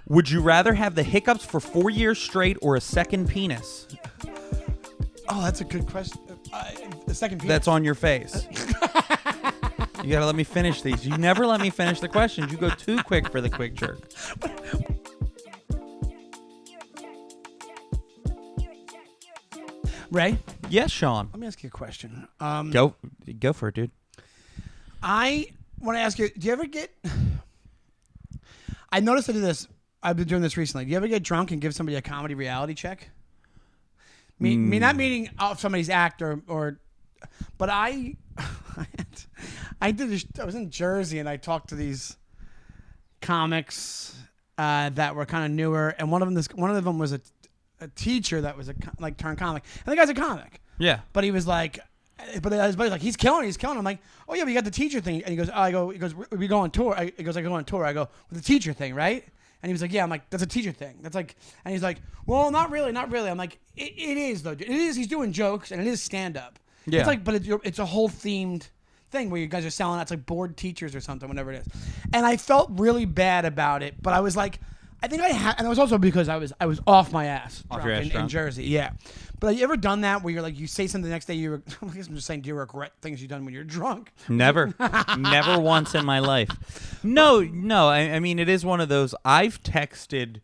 Would you rather have the hiccups for 4 years straight or a second penis? Oh, that's a good question. The second penis. That's on your face. You gotta let me finish these. You never let me finish the questions. You go too quick for the quick jerk. Ray, Yes, Sean. let me ask you a question. Go for it, dude. I want to ask you, do you ever get... I noticed I do this. I've been doing this recently. Do you ever get drunk and give somebody a comedy reality check? Me not meaning somebody's act or but I did this, I was in Jersey and I talked to these comics that were kind of newer, and one of them was a teacher that was turned comic, and the guy's a comic. Yeah. But he was like, his buddy's like, he's killing. I'm like, oh yeah, but you got the teacher thing. And he goes, we go on tour. I go on tour. I go, with the teacher thing, right? And he was like, yeah. I'm like, that's a teacher thing. That's like, and he's like, well, not really. I'm like, it is though. It is. He's doing jokes and it is stand up. Yeah. It's like, but it's a whole themed thing where you guys are selling out. It's like bored teachers or something, whatever it is. And I felt really bad about it, but I was like, I think I had, and it was also because I was off my ass, in Jersey. Yeah. But have you ever done that where you're like, you say something the next day, I guess I'm just saying, do you regret things you've done when you're drunk? Never. Never once in my life. No. I mean, it is one of those. I've texted.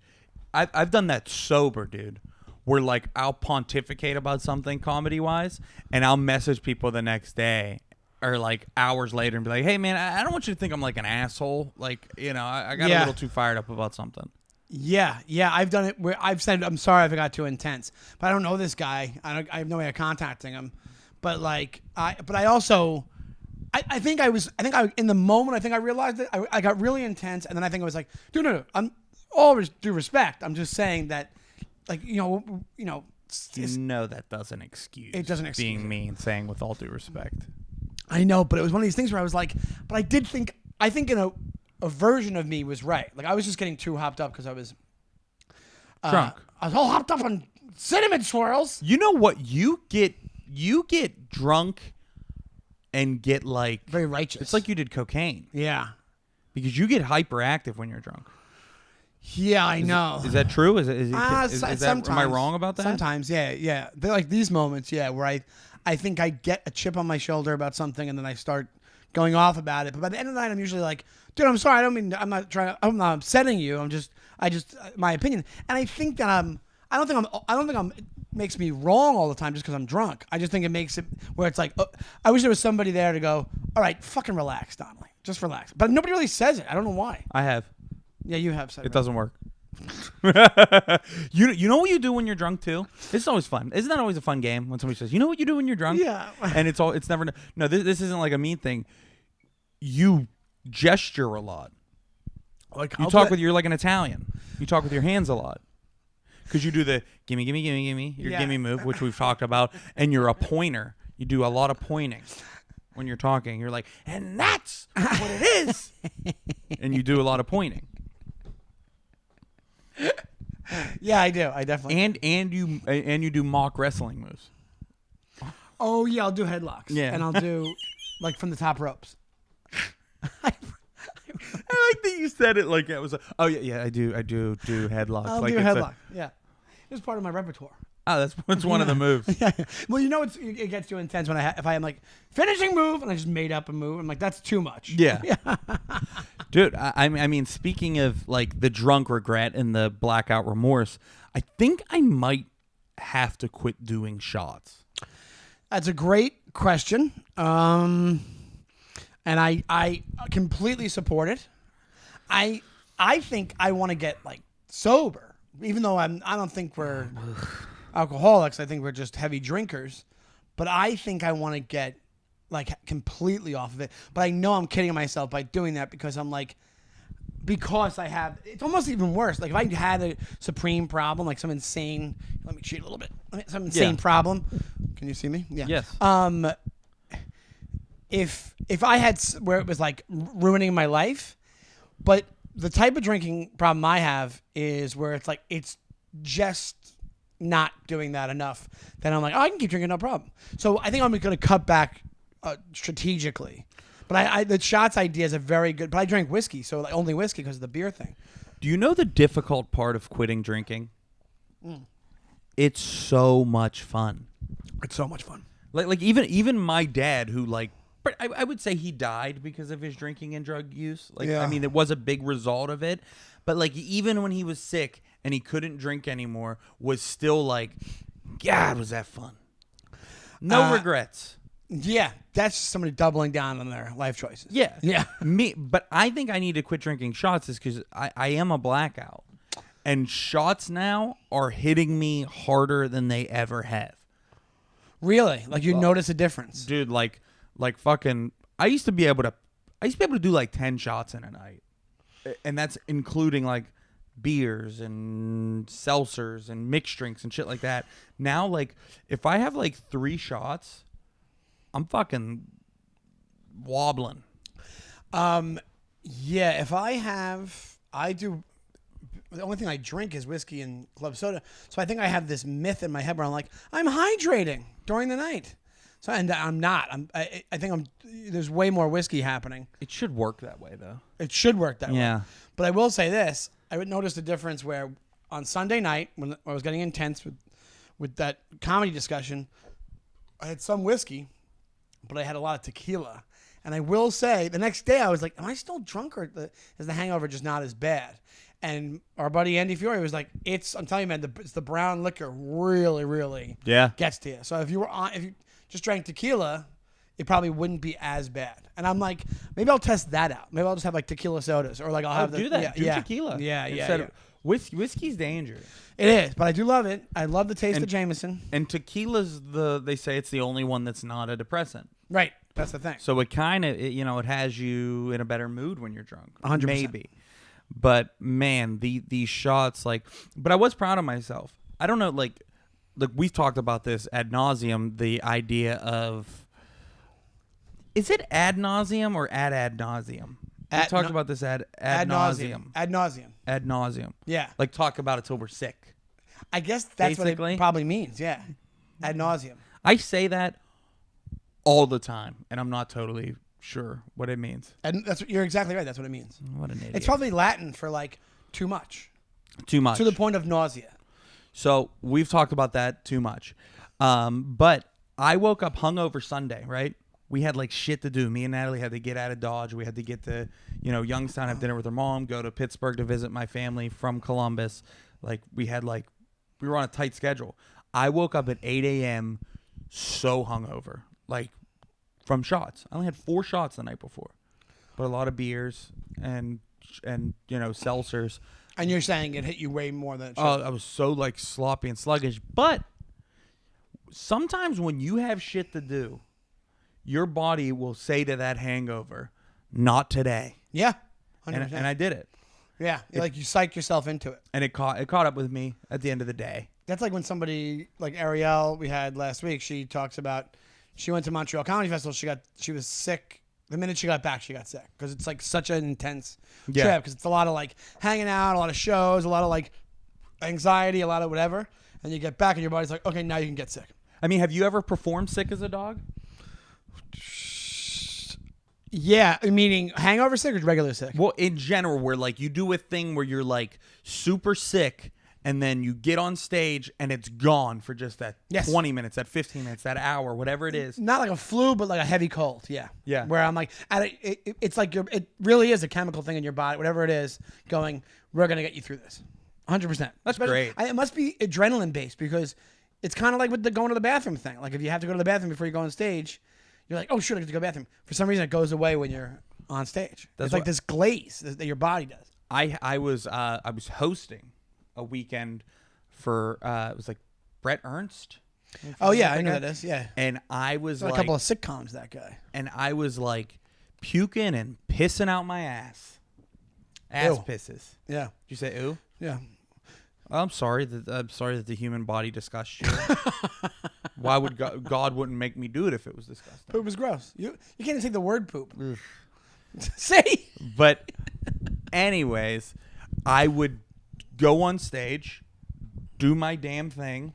I've done that sober, dude. Where like I'll pontificate about something comedy wise, and I'll message people the next day or like hours later and be like, hey man, I don't want you to think I'm like an asshole. Like, you know, I got a little too fired up about something. Yeah, I've done it where I've said, I'm sorry if I got too intense, but I don't know this guy. I have no way of contacting him. But like, I think in the moment, I think I realized it. I got really intense, and then I think I was like, dude, no, I'm always due respect. I'm just saying that, like, you know. No, that doesn't excuse. It doesn't excuse being mean, saying with all due respect. I know, but it was one of these things where I was like, but I think in a version of me was right. Like I was just getting too hopped up because I was drunk. I was all hopped up on cinnamon swirls. You know what? You get drunk and get like very righteous. It's like you did cocaine. Yeah. Because you get hyperactive when you're drunk. Yeah, I know. Is that true? Is that, am I wrong about that? Sometimes, yeah. They're like these moments, where I think I get a chip on my shoulder about something and then I start going off about it. But by the end of the night, I'm usually like, dude, I'm sorry. I'm not upsetting you. I just my opinion. And I think that I don't think it makes me wrong all the time just because I'm drunk. I just think it makes it where it's like, I wish there was somebody there to go, all right, fucking relax, Donnelly. Just relax. But nobody really says it. I don't know why. I have. Yeah, you have said it. It doesn't work. You know what you do when you're drunk too? It's always fun. Isn't that always a fun game when somebody says, "You know what you do when you're drunk?" Yeah. And it's never. No, this isn't like a mean thing. You gesture a lot. Like You're like an Italian. You talk with your hands a lot. Because you do the gimme, your gimme move, which we've talked about, and you're a pointer. You do a lot of pointing when you're talking. You're like, and that's what it is. And you do a lot of pointing. Yeah, I do. I definitely. And you do mock wrestling moves. Oh yeah, I'll do headlocks. Yeah, and I'll do like from the top ropes. I like that you said it like it was. I do headlocks. I'll like do headlock. Yeah, it's part of my repertoire. Oh, that's one of the moves. Yeah. Well, you know, it gets too intense when if I am like finishing move and I just made up a move. I'm like, that's too much. Yeah. Dude, I mean, speaking of like the drunk regret and the blackout remorse, I think I might have to quit doing shots. That's a great question. And I completely support it. I think I want to get like sober, even though I don't think we're alcoholics. I think we're just heavy drinkers. But I think I want to get like completely off of it. But I know I'm kidding myself by doing that because I have, it's almost even worse. Like if I had a supreme problem, like some insane, let me cheat a little bit, some insane problem. Can you see me? Yeah. Yes. If I had where it was like ruining my life, but the type of drinking problem I have is where it's like, it's just not doing that enough. Then I'm like, oh, I can keep drinking, no problem. So I think I'm going to cut back strategically. But the shots idea is a very good. But I drink whiskey, so like only whiskey because of the beer thing. Do you know the difficult part of quitting drinking? It's so much fun. It's so much fun. Like even my dad, who like, but I would say he died because of his drinking and drug use. Like, Yeah. I mean, it was a big result of it. But like, even when he was sick and he couldn't drink anymore, was still like, God, was that fun? No regrets. Yeah, that's just somebody doubling down on their life choices. Yeah, Yeah. But I think I need to quit drinking shots is because I am a blackout, and shots now are hitting me harder than they ever have. Really? Like you notice a difference? Dude, like fucking, I used to be able to do like 10 shots in a night. And that's including like beers and seltzers and mixed drinks and shit like that. Now, like, if I have like 3 shots, I'm fucking wobbling. Yeah, if I do, the only thing I drink is whiskey and club soda. So I think I have this myth in my head where I'm like, I'm hydrating during the night. So and I'm not. I think there's way more whiskey happening. It should work that way, though. It should work that way. Yeah. But I will say this: I would notice the difference where on Sunday night when I was getting intense with that comedy discussion, I had some whiskey, but I had a lot of tequila. And I will say, the next day I was like, am I still drunk or is the hangover just not as bad? And our buddy Andy Fiore was like, I'm telling you, man, it's the brown liquor really, really gets to you. So if you just drank tequila, it probably wouldn't be as bad. And I'm like, maybe I'll test that out. Maybe I'll just have like tequila sodas or like I'll have do that. Do tequila. Yeah. Whiskey's dangerous. It is, but I do love it. I love the taste of Jameson. And tequila's they say it's the only one that's not a depressant. Right. That's the thing. So it kind of, it has you in a better mood when you're drunk. 100%. Maybe. But man, these shots, like, but I was proud of myself. I don't know, like we've talked about this ad nauseum, the idea of, is it ad nauseum or ad nauseum? We talked about this ad nauseum. Ad nauseum. Ad nauseum. Yeah. Like talk about it till we're sick. I guess that's Basically. what it probably means. Yeah. Ad nauseum. I say that all the time, and I'm not totally sure what it means. And you're exactly right. That's what it means. What an idiot. It's probably Latin for like too much. Too much. To the point of nausea. So we've talked about that too much. But I woke up hungover Sunday, right? We had like shit to do. Me and Natalie had to get out of Dodge. We had to get to, Youngstown, have dinner with her mom, go to Pittsburgh to visit my family from Columbus. Like we were on a tight schedule. I woke up at 8 a.m. so hungover, like from shots. I only had 4 shots the night before, but a lot of beers and seltzers. And you're saying it hit you way more than it should. Oh, I was so like sloppy and sluggish. But sometimes when you have shit to do, your body will say to that hangover, "Not today." Yeah, 100%. And I did it. Yeah, like you psyched yourself into it. And it caught up with me at the end of the day. That's like when somebody like Ariel we had last week. She talks about she went to Montreal Comedy Festival. She was sick. The minute she got back, she got sick because it's like such an intense trip. Because it's a lot of like hanging out, a lot of shows, a lot of like anxiety, a lot of whatever. And you get back and your body's like, okay, now you can get sick. I mean, have you ever performed sick as a dog? Yeah, meaning hangover sick or regular sick? Well, in general, where like you do a thing where you're like super sick and then you get on stage and it's gone for just that 20 minutes, that 15 minutes, that hour, whatever it is. Not like a flu, but like a heavy cold. Yeah. Yeah. Where I'm like, it's like it really is a chemical thing in your body, whatever it is, going, we're going to get you through this. 100%. That's great. It must be adrenaline based because it's kind of like with the going to the bathroom thing. Like if you have to go to the bathroom before you go on stage, you're like, oh, shoot, I have to go to the bathroom. For some reason, it goes away when you're on stage. It's like this glaze that your body does. I was hosting a weekend for it was like Brett Ernst. Oh yeah, I know that is. Yeah, and I was like a couple of sitcoms. That guy. And I was like puking and pissing out my ass. Ass pisses. Yeah. Did you say ooh? Yeah. I'm sorry that the human body disgusts you. Why would God wouldn't make me do it if it was disgusting? Poop is gross. You can't even say the word poop. Say. But anyways, I would go on stage, do my damn thing,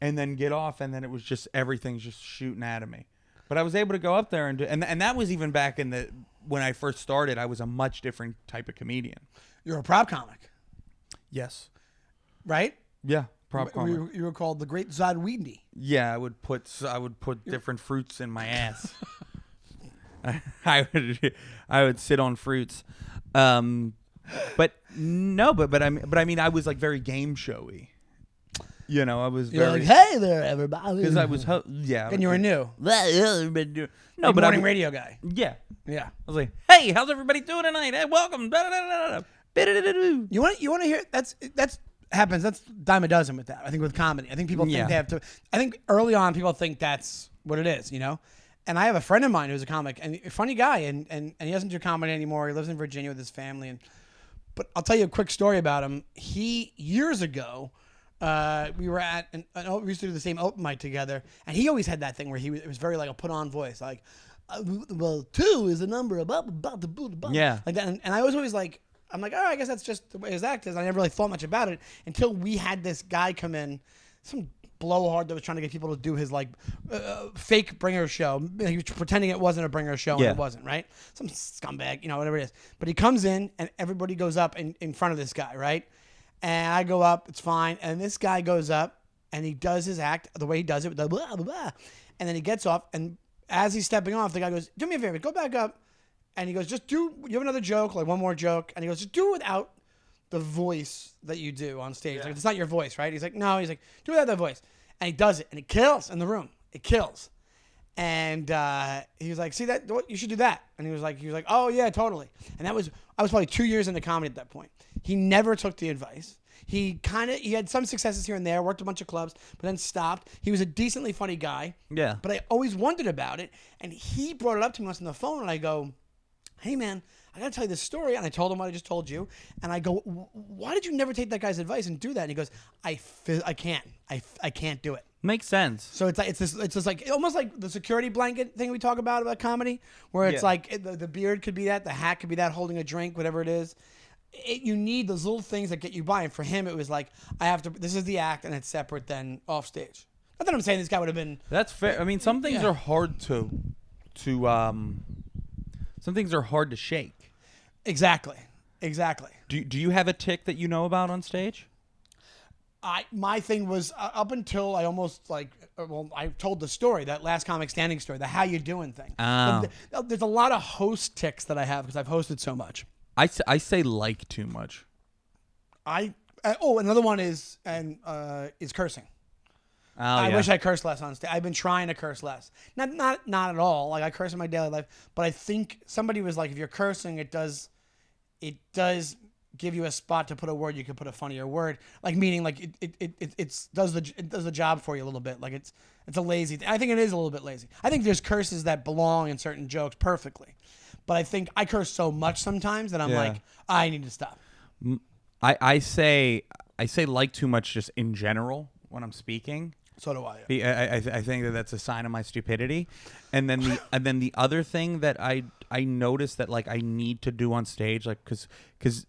and then get off, and then it was just everything's just shooting out of me. But I was able to go up there and do, and that was even back in when I first started. I was a much different type of comedian. You're a prop comic. Yes. right? Yeah. Popcorn. You were called the Great Zawodni. Yeah, I would put different fruits in my ass. I would sit on fruits. But I mean I was like very game showy. You know, I was You're very like, hey there, everybody. because I was yeah. And you were new. No, Like but morning radio guy. Yeah. Yeah. I was like, hey, how's everybody doing tonight? Hey, welcome. Da-da-da-da-da. You want to hear that's happens. That's dime a dozen with that. I think with comedy. I think people think they have to. I think early on people think that's what it is, you know. And I have a friend of mine who's a comic and a funny guy, and he doesn't do comedy anymore. He lives in Virginia with his family, but I'll tell you a quick story about him. He years ago, we were at we used to do the same open mic together, and he always had that thing where it was very like a put on voice, like, well, 2 is a number about the boot, Yeah, like that, and I was always like. I'm like, oh, I guess that's just the way his act is. I never really thought much about it until we had this guy come in, some blowhard that was trying to get people to do his like fake bringer show. He was pretending it wasn't a bringer show and it wasn't, right? Some scumbag, you know, whatever it is. But he comes in and everybody goes up in front of this guy, right? And I go up, it's fine. And this guy goes up and he does his act the way he does it with the blah, blah, blah. And then he gets off. And as he's stepping off, the guy goes, do me a favor, go back up. And he goes, you have another joke, like one more joke. And he goes, just do it without the voice that you do on stage. Like, it's not your voice, right? He's like, no. He's like, do it without that voice. And he does it. And it kills in the room. It kills. And he was like, see that? You should do that. And he was like, oh, yeah, totally. And I was probably 2 years into comedy at that point. He never took the advice. He had some successes here and there, worked a bunch of clubs, but then stopped. He was a decently funny guy. Yeah. But I always wondered about it. And he brought it up to me once on the phone, and I go, hey, man, I got to tell you this story. And I told him what I just told you. And I go, why did you never take that guy's advice and do that? And he goes, I can't do it. Makes sense. So it's just like almost like the security blanket thing we talk about comedy, where it's like the beard could be that, the hat could be that, holding a drink, whatever it is. You need those little things that get you by. And for him, it was like, this is the act and it's separate than off stage. Not that I'm saying this guy would have been. That's fair. I mean, some things are hard to some things are hard to shake. Exactly. Do you have a tick that you know about on stage? My thing was up until I almost I told the story, that last comic standing story, the how you doing thing. There's a lot of host ticks that I have because I've hosted so much. I say like too much. Another one is cursing. Oh, I wish I cursed less on stage. I've been trying to curse less. Not at all. Like I curse in my daily life, but I think somebody was like, if you're cursing, it does give you a spot to put a word. You could put a funnier word, like meaning like it does the job for you a little bit. Like it's a lazy thing. I think it is a little bit lazy. I think there's curses that belong in certain jokes perfectly, but I think I curse so much sometimes that I'm like, I need to stop. I say like too much just in general when I'm speaking. So do I. I think that's a sign of my stupidity, and then the other thing that I noticed that like I need to do on stage, like because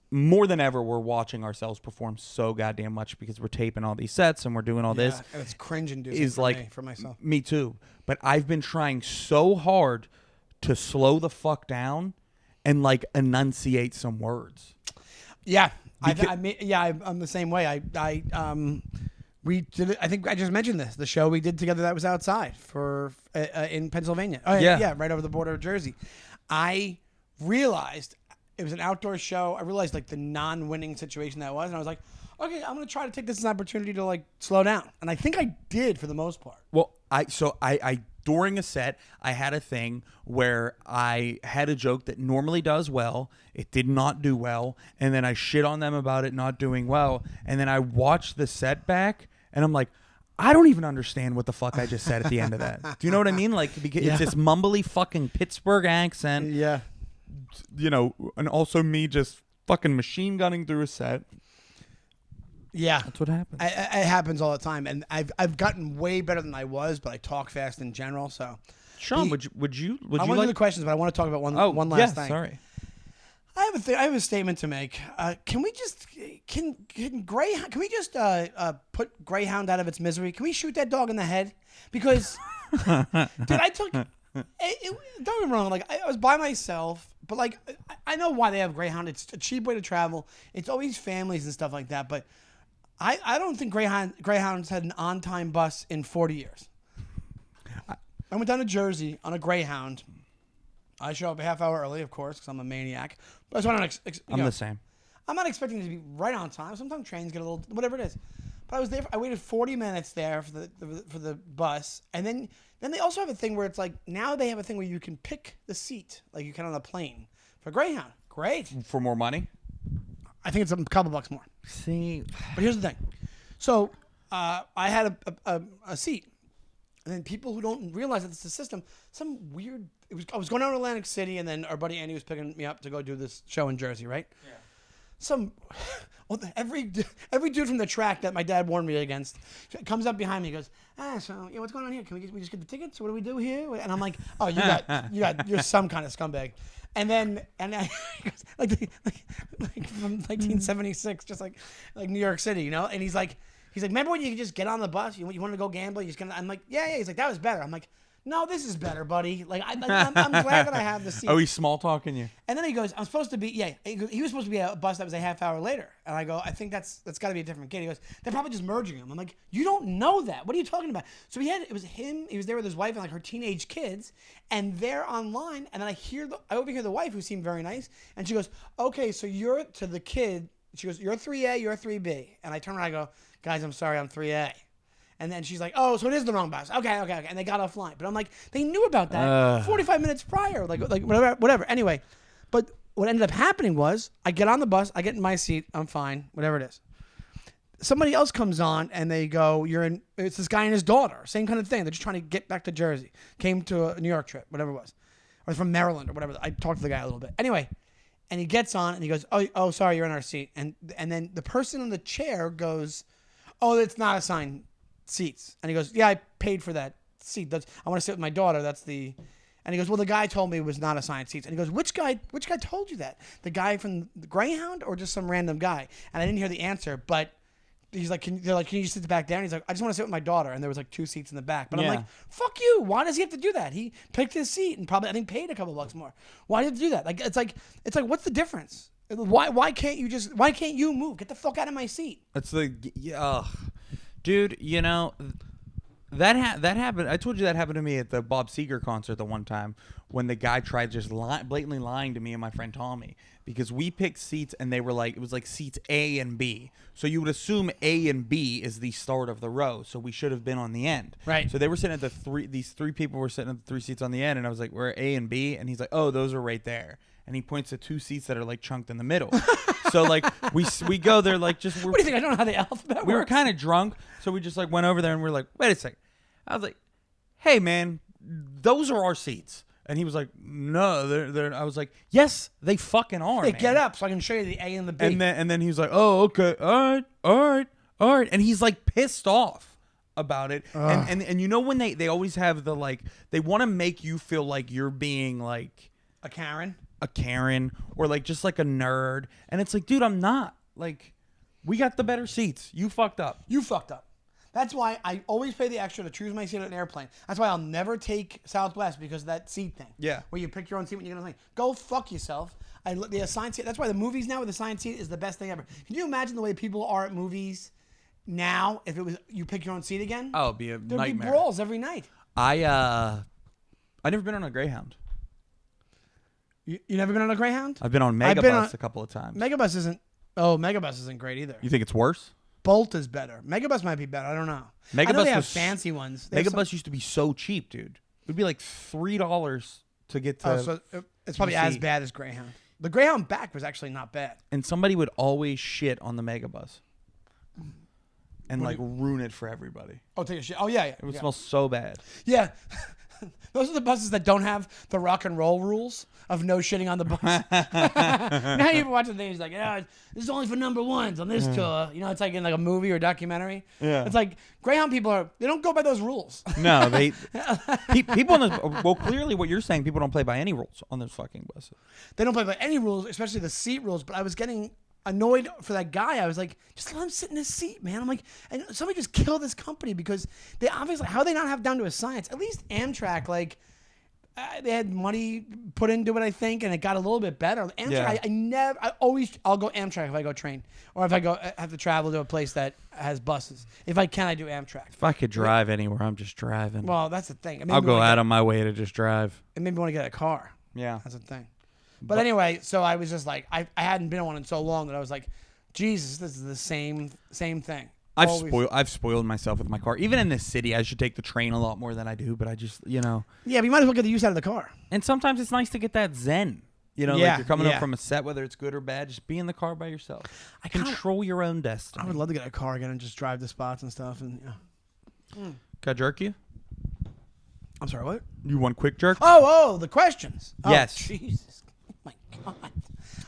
more than ever we're watching ourselves perform so goddamn much because we're taping all these sets and we're doing all this. And it's cringe-inducing for myself. Me too. But I've been trying so hard to slow the fuck down and like enunciate some words. Yeah, I'm the same way. We did it. I think I just mentioned this. The show we did together that was outside for in Pennsylvania. Oh yeah, right over the border of Jersey. I realized it was an outdoor show. I realized like the non-winning situation that was, and I was like, okay, I'm gonna try to take this as an opportunity to like slow down. And I think I did for the most part. Well, I during a set, I had a thing where I had a joke that normally does well. It did not do well. And then I shit on them about it not doing well. And then I watched the set back and I'm like, I don't even understand what the fuck I just said at the end of that. Do you know what I mean? Like, because it's this mumbly fucking Pittsburgh accent. Yeah. You know, and also me just fucking machine gunning through a set. Yeah, that's what happens. It happens all the time, and I've gotten way better than I was, but I talk fast in general. So, Sean, would you? I want to do the questions, but I want to talk about one last thing. Sorry. I have a statement to make. Can we just put Greyhound out of its misery? Can we shoot that dog in the head? Because, dude, I took. Don't get me wrong. Like I was by myself, But like, I know why they have Greyhound. It's a cheap way to travel. It's always families and stuff like that. But I don't think Greyhound's had an on-time bus in 40 years. I went down to Jersey on a Greyhound. I show up a half hour early, of course, because I'm a maniac. But I'm the same. I'm not expecting it to be right on time. Sometimes trains get a little, whatever it is. But I was there. I waited 40 minutes there for the bus, and then they also have a thing where it's like now they have a thing where you can pick the seat like you can on a plane for Greyhound. Great. For more money? I think it's a couple bucks more. See, but here's the thing. So I had a seat, and then people who don't realize that it's a system, some weird. I was going down to Atlantic City, and then our buddy Andy was picking me up to go do this show in Jersey, right? Yeah. Every dude from the track that my dad warned me against comes up behind me and goes, so what's going on here? Can we just get the tickets? What do we do here? And I'm like, oh, you're some kind of scumbag. And then like from 1976, just like New York City, you know. And he's like, remember when you could just get on the bus? You wanted to go gamble? I'm like, yeah. He's like, that was better. I'm like, no, this is better, buddy. Like, I'm glad that I have the seat. Oh, he's small talking you. And then he goes, I'm supposed to be, he was supposed to be a bus that was a half hour later. And I go, I think that's got to be a different kid. He goes, they're probably just merging them. I'm like, you don't know that. What are you talking about? So it was him. He was there with his wife and like her teenage kids. And they're online. And then I overhear the wife, who seemed very nice. And she goes, okay, so you're to the kid. She goes, you're 3A, you're 3B. And I turn around and I go, guys, I'm sorry, I'm 3A. And then she's like, oh, so it is the wrong bus. Okay. And they got offline. But I'm like, they knew about that 45 minutes prior. Like whatever. Anyway, but what ended up happening was I get on the bus. I get in my seat. I'm fine. Whatever it is. Somebody else comes on and they go, it's this guy and his daughter. Same kind of thing. They're just trying to get back to Jersey. Came to a New York trip, whatever it was. Or from Maryland or whatever. I talked to the guy a little bit. Anyway, and he gets on and he goes, oh, sorry, you're in our seat. And then the person in the chair goes, oh, it's not assigned seats. And he goes, yeah, I paid for that seat. I want to sit with my daughter. And he goes, well, the guy told me it was not assigned seats. And he goes, which guy told you that? The guy from the Greyhound or just some random guy? And I didn't hear the answer, but he's like, can you sit back down? He's like, I just want to sit with my daughter. And there was like 2 seats in the back. But I'm like, fuck you. Why does he have to do that? He picked his seat and probably, I think, paid a couple bucks more. Why do you have to do that? Like, it's like, what's the difference? Why can't you move? Get the fuck out of my seat. It's dude, you know, that happened. I told you that happened to me at the Bob Seger concert the one time when the guy tried just blatantly lying to me and my friend Tommy because we picked seats and they were like, it was like seats A and B. So you would assume A and B is the start of the row. So we should have been on the end. Right. So they were sitting at these 3 people were sitting at the 3 seats on the end. And I was like, we're A and B. And he's like, oh, those are right there. And he points to 2 seats that are like chunked in the middle. So like we go there like just. What do you think? I don't know how the alphabet works. We were kind of drunk, so we just like went over there and we're like, wait a second. I was like, hey man, those are our seats. And he was like, no, they're. I was like, yes, they fucking are. Hey, man. get up so I can show you the A and the B. And then he was like, oh okay, all right, and he's like pissed off about it. And you know when they always have the like they want to make you feel like you're being like a Karen or like just like a nerd, and it's like, dude, I'm not. Like, we got the better seats. You fucked up. That's why I always pay the extra to choose my seat on an airplane. That's why I'll never take Southwest because of that seat thing. Yeah. Where you pick your own seat when you're going to go fuck yourself. The assigned seat. That's why the movies now with assigned seat is the best thing ever. Can you imagine the way people are at movies now if it was you pick your own seat again? Oh, it'd be a nightmare. There'd be brawls every night. I never been on a Greyhound. You never been on a Greyhound? I've been on Megabus a couple of times. Megabus isn't great either. You think it's worse? Bolt is better. Megabus might be better. I don't know. I know they have fancy ones. Megabus used to be so cheap, dude. It would be like $3 to get to. So it's probably as bad as Greyhound. The Greyhound back was actually not bad. And somebody would always shit on the Megabus and like ruin it for everybody. Oh, take a shit. Oh yeah. It would smell so bad. Yeah. Those are the buses that don't have the rock and roll rules of no shitting on the bus. Now you're watching things like, this is only for number ones on this tour. You know, it's like in like a movie or documentary. Yeah. It's like Greyhound people they don't go by those rules. No, people on this. Well, clearly what you're saying, people don't play by any rules on those fucking buses. They don't play by any rules, especially the seat rules. But I was getting annoyed for that guy. I was like, just let him sit in his seat, man. I'm like, and somebody just kill this company because they obviously, how they not have down to a science? At least Amtrak, like, they had money put into it, I think, and it got a little bit better. Amtrak, I'll go Amtrak if I go train, or if I have to travel to a place that has buses. If I can, I do Amtrak. If I could drive anywhere, I'm just driving. Well, that's the thing. I'll go out of my way to just drive. It made me want to get a car. Yeah, that's the thing. But anyway, so I was just like, I hadn't been on one in so long that I was like, Jesus, this is the same thing. I've spoiled myself with my car. Even in this city, I should take the train a lot more than I do. But I just, Yeah, but you might as well get the use out of the car. And sometimes it's nice to get that zen. Like you're coming up from a set, whether it's good or bad. Just be in the car by yourself. Control your own destiny. I would love to get a car again and just drive to spots and stuff. And Can I jerk you? I'm sorry, what? You want quick jerk? Oh, the questions. Yes. Oh, Jesus. Oh my God.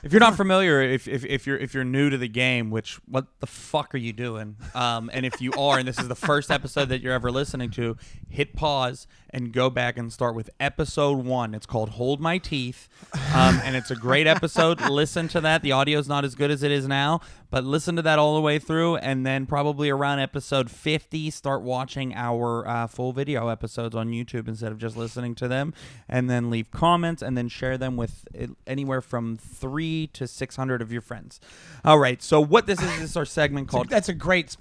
If you're not familiar, if you're new to the game, which what the fuck are you doing? And if you are, and this is the first episode that you're ever listening to, hit pause and go back and start with episode 1. It's called Hold My Teeth, and it's a great episode. Listen to that. The audio's not as good as it is now, but listen to that all the way through, and then probably around episode 50, start watching our full video episodes on YouTube instead of just listening to them, and then leave comments, and then share them with anywhere from 3 to 600 of your friends. All right, so what this is our segment called... That's a great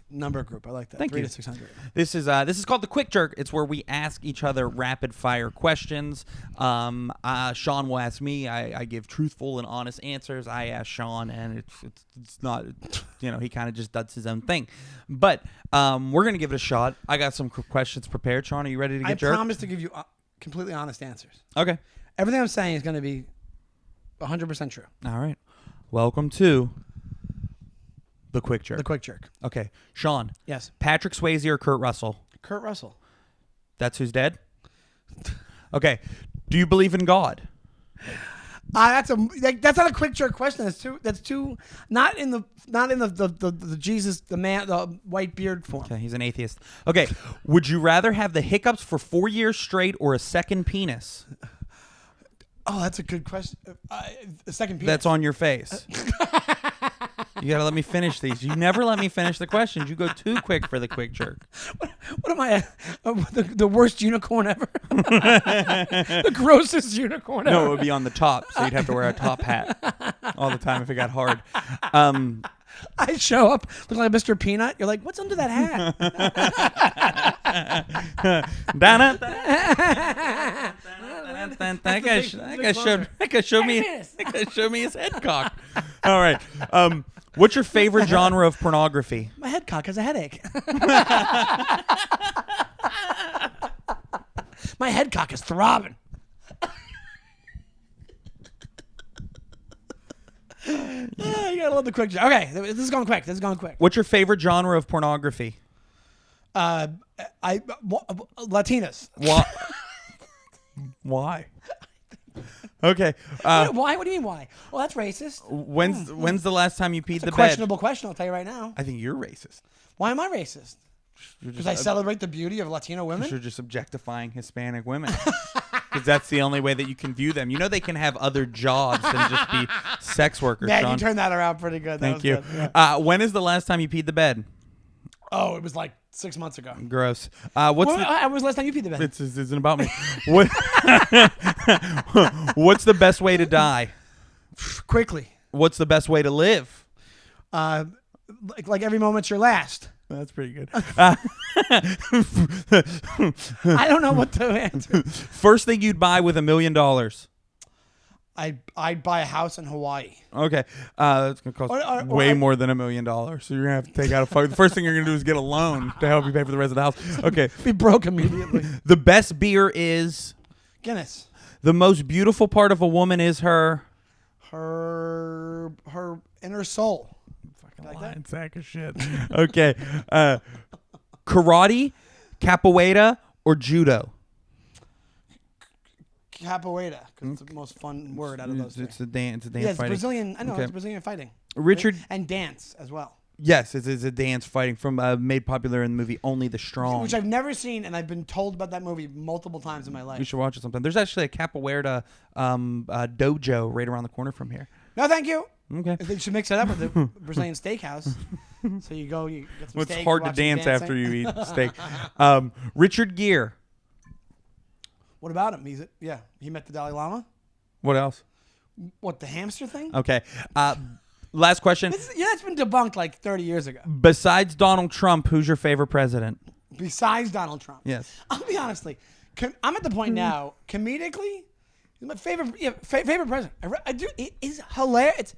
number group. I like that. Thank 3 you. to 600. This is called the Quick Jerk. It's where we ask each other rapid fire questions. Sean will ask me. I give truthful and honest answers. I ask Sean, and it's not, he kind of just does his own thing. But we're gonna give it a shot. I got some questions prepared. Sean, are you ready to get jerked? I promise to give you completely honest answers. Okay. Everything I'm saying is going to be 100% true. All right. Welcome to the Quick Jerk. The Quick Jerk. Okay. Sean. Yes. Patrick Swayze or Kurt Russell? Kurt Russell. That's who's dead? Okay. Do you believe in God? That's not a quick jerk question. That's too not in the Jesus, the man, the white beard form. Okay, he's an atheist. Okay. Would you rather have the hiccups for 4 years straight or a second penis? Oh, that's a good question. A second penis. That's on your face. You gotta let me finish these. You never let me finish the questions. You go too quick for the quick jerk. What am I? The worst unicorn ever? The grossest unicorn ever? No, it would be on the top, so you'd have to wear a top hat all the time if it got hard. I show up looking like Mr. Peanut. You're like, what's under that hat? That guy showed me his head cock. All right. What's your favorite genre of pornography? My head cock has a headache. My head cock is throbbing. You gotta love the quick. Okay, this is going quick. What's your favorite genre of pornography? Latinas. What? Why? Okay. Why? What do you mean why? Well, that's racist. When's the last time you peed the bed? Questionable question. I'll tell you right now. I think you're racist. Why am I racist? Because I celebrate the beauty of Latino women. You're just objectifying Hispanic women. Because that's the only way that you can view them. You know they can have other jobs than just be sex workers. Man, Sean. you turned that around pretty good. Thank you. Good. Yeah. When is the last time you peed the bed? Oh, it was like 6 months ago. Gross. When was the last time you peed the bed? This isn't about me. What's the best way to die? Quickly. What's the best way to live? Like every moment's your last. That's pretty good. I don't know what to answer. First thing you'd buy with $1 million? I'd buy a house in Hawaii. Okay. It's going to cost way more than $1 million. So you're going to have to take out the first thing you're going to do is get a loan to help you pay for the rest of the house. Okay. Be broke immediately. The best beer is? Guinness. The most beautiful part of a woman is her inner soul. Fucking lying sack of shit. Okay. Karate, capoeira, or judo? Capoeira, because it's the most fun word out of those. It's a dance. It's a dance. Yeah, it's fighting. Brazilian. I know Okay. it's Brazilian fighting. Richard and dance as well. Yes, it's a dance fighting from made popular in the movie Only the Strong, which I've never seen, and I've been told about that movie multiple times in my life. You should watch it sometime. There's actually a capoeira dojo right around the corner from here. No, thank you. Okay. I think you should mix it up with the Brazilian steakhouse. So you get some Well, steak. it's hard to dance after you eat steak. Richard Gere. What about him? He met the Dalai Lama. What else? What, the hamster thing? Okay. Last question. It's been debunked like 30 years ago. Besides Donald Trump, who's your favorite president? Besides Donald Trump. Yes. I'll be honestly, I'm at the point now, comedically, he's my favorite president. I do. It is hilarious.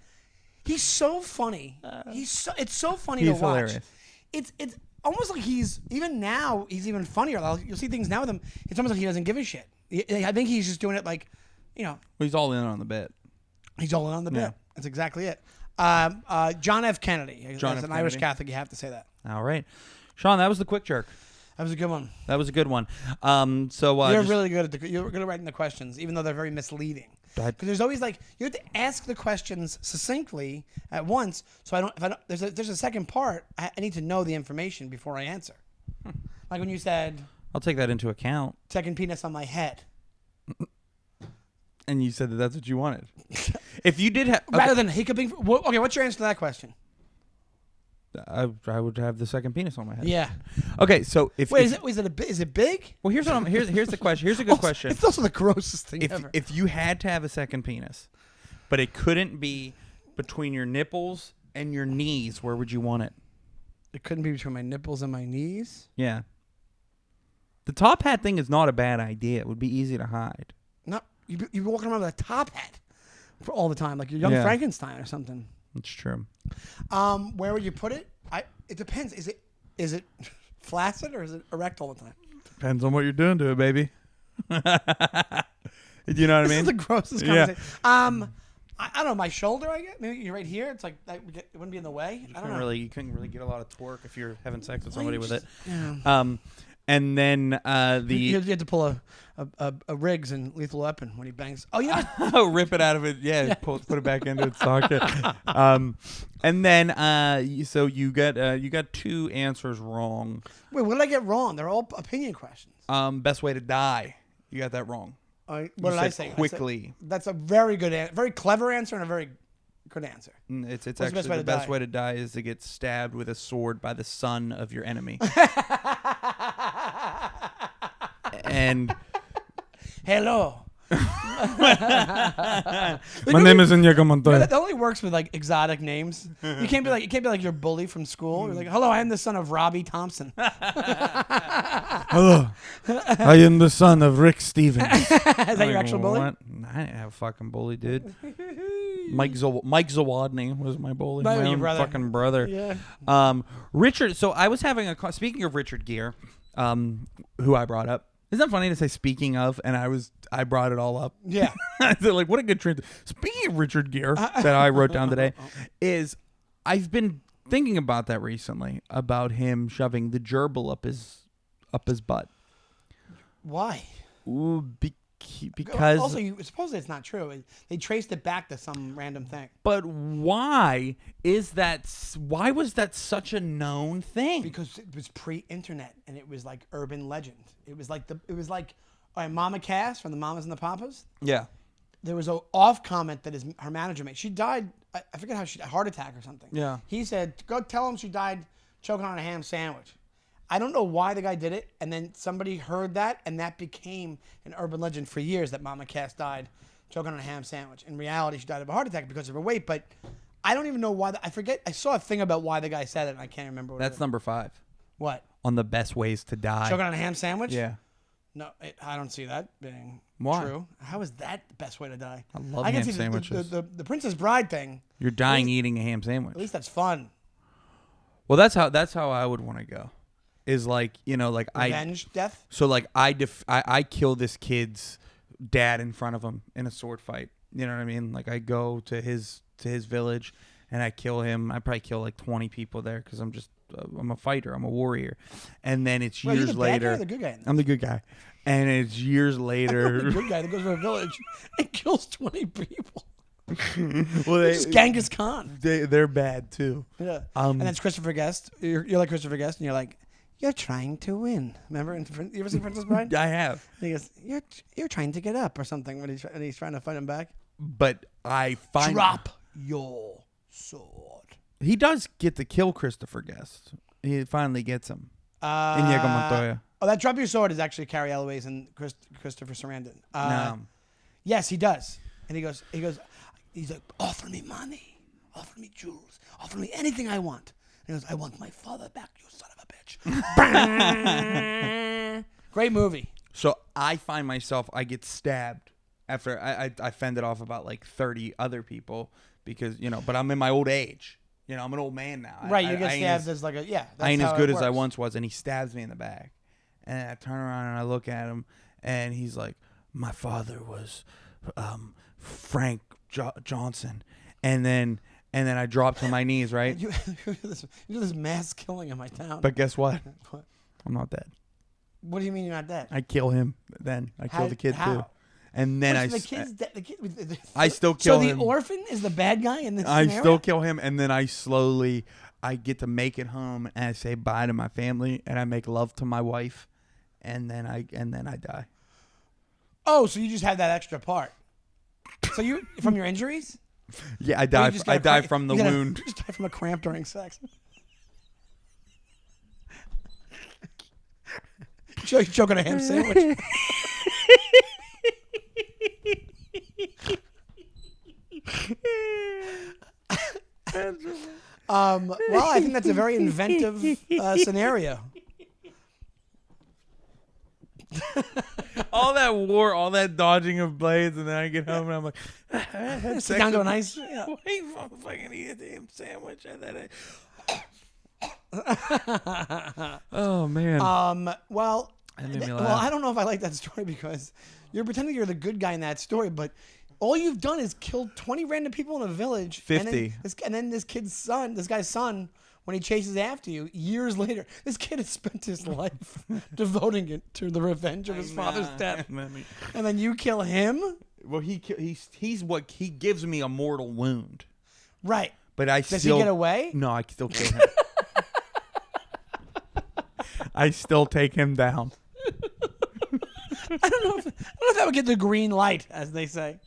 He's so funny. It's so funny to watch. Hilarious. It's almost like he's even funnier. You'll see things now with him. It's almost like he doesn't give a shit. I think he's just doing it like, He's all in on the bit. He's all in on the bit. That's exactly it. John F. Kennedy. As an Irish Catholic, you have to say that. All right. Sean, that was the quick jerk. That was a good one. That was a good one. You're really good at you're good at writing the questions, even though they're very misleading. Because there's always you have to ask the questions succinctly at once. So there's a second part. I need to know the information before I answer. Like when you said, I'll take that into account. Second penis on my head. And you said that's what you wanted. If you did have... Okay. Rather than hiccuping... Okay, what's your answer to that question? I would have the second penis on my head. Yeah. Okay, so if... Wait, is it big? Well, here's the question. Here's a good question. It's also the grossest thing ever. If you had to have a second penis, but it couldn't be between your nipples and your knees, where would you want it? It couldn't be between my nipples and my knees? Yeah. The top hat thing is not a bad idea. It would be easy to hide. No, you'd be walking around with a top hat for all the time, like you're young Frankenstein or something. That's true. Where would you put it? It depends. Is it flaccid or is it erect all the time? Depends on what you're doing to it, baby. You know what I mean? This is the grossest conversation. I don't know, my shoulder, I guess. Maybe right here. It's like it wouldn't be in the way. I don't know. You couldn't really get a lot of twerk if you're having sex with somebody with it. Yeah. And then you have to pull a Riggs and Lethal Weapon when he bangs. Oh, yeah. Rip it out of it. Yeah. Put it back into its socket. And then so you got two answers wrong. Wait, what did I get wrong? They're all opinion questions. Best way to die. You got that wrong. What did I say? Quickly. That's a very good, very clever answer and a very good answer. It's actually the best way to die is to get stabbed with a sword by the son of your enemy. And hello. My name is Inigo Montoya. That only works with like exotic names. You can't be like your bully from school. You're like, hello, I am the son of Robbie Thompson. Hello, I am the son of Rick Stevens. Is that your actual bully? What? I didn't have a fucking bully, dude. Mike Zawodni was my bully. My own fucking brother. Yeah. Richard. So I was having speaking of Richard Gere, who I brought up. Isn't that funny to say speaking of, and I brought it all up? Yeah. So like, what a good trend. Speaking of Richard Gere that I wrote down today, is I've been thinking about that recently, about him shoving the gerbil up his butt. Why? Ooh, because... Also, supposedly it's not true. They traced it back to some random thing. But why was that such a known thing? Because it was pre-internet and it was like urban legend. It was like all right, Mama Cass from the Mamas and the Papas. Yeah. There was an off comment that her manager made. She died, I forget how a heart attack or something. Yeah. He said, go tell him she died choking on a ham sandwich. I don't know why the guy did it, and then somebody heard that, and that became an urban legend for years that Mama Cass died choking on a ham sandwich. In reality, she died of a heart attack because of her weight, but I don't even know why. I forget. I saw a thing about why the guy said it, and I can't remember what That's it was. number 5. What? On the best ways to die. Choking on a ham sandwich? Yeah. No, I don't see that being Why? true. How is that the best way to die? I love ham sandwiches. The Princess Bride thing. You're dying eating a ham sandwich. At least that's fun. Well, that's how I would want to go. Is like, like Revenge death? So like I kill this kid's dad in front of him in a sword fight. You know what I mean? Like I go to his village and I kill him. I probably kill like 20 people there because I'm a fighter. I'm a warrior. And then it's years you're the later. Bad guy or the good guy? I'm the good guy. And it's years later. The good guy that goes to a village and kills 20 people. Well, it's Genghis Khan. They're bad too. Yeah. And that's Christopher Guest. You're like Christopher Guest, and you're like, you're trying to win. Remember? You ever seen Princess Bride? I have. And he goes, you're trying to get up or something when he's trying to fight him back. But I find drop your sword. He does get to kill Christopher Guest. He finally gets him. Inigo Montoya. Oh, that Drop Your Sword is actually Carrie Elways and Christopher Sarandon. No. Yes, he does. And he's like, offer me money, offer me jewels, offer me anything I want. And he goes, I want my father back, you son of a bitch. Great movie. So I find myself, I get stabbed after I fended off about like 30 other people because, but I'm in my old age. I'm an old man now. Right, you get stabbed as like I ain't as good as I once was, and he stabs me in the back. And I turn around and I look at him, and he's like, my father was Frank Johnson. And then I drop to my knees, right? You do this mass killing in my town. But guess what? I'm not dead. What do you mean you're not dead? I kill him then. I kill the kid too. And then I still kill him. So the orphan is the bad guy in this I scenario? still kill him, and then I get to make it home, and I say bye to my family, and I make love to my wife, and then I die. Oh, so you just had that extra part. So you from your injuries? Yeah, I die. I die from the wound. You just die from a cramp during sex. You're choking a ham sandwich. Well, I think that's a very inventive scenario. All that war, all that dodging of blades, and then I get home and I'm like, Sit down to an ice. Wait, fucking eat a damn sandwich, and then oh man. Well, That made me laugh. well, I don't know if I like that story because you're pretending you're the good guy in that story, but all you've done is killed 20 random people in a village. 50. And then this guy's son, when he chases after you, years later, this kid has spent his life devoting it to the revenge of his father's death. And then you kill him? Well, he's what he gives me a mortal wound. Right. But I Does he get away? No, I still kill him. I still take him down. I don't know if that would get the green light, as they say.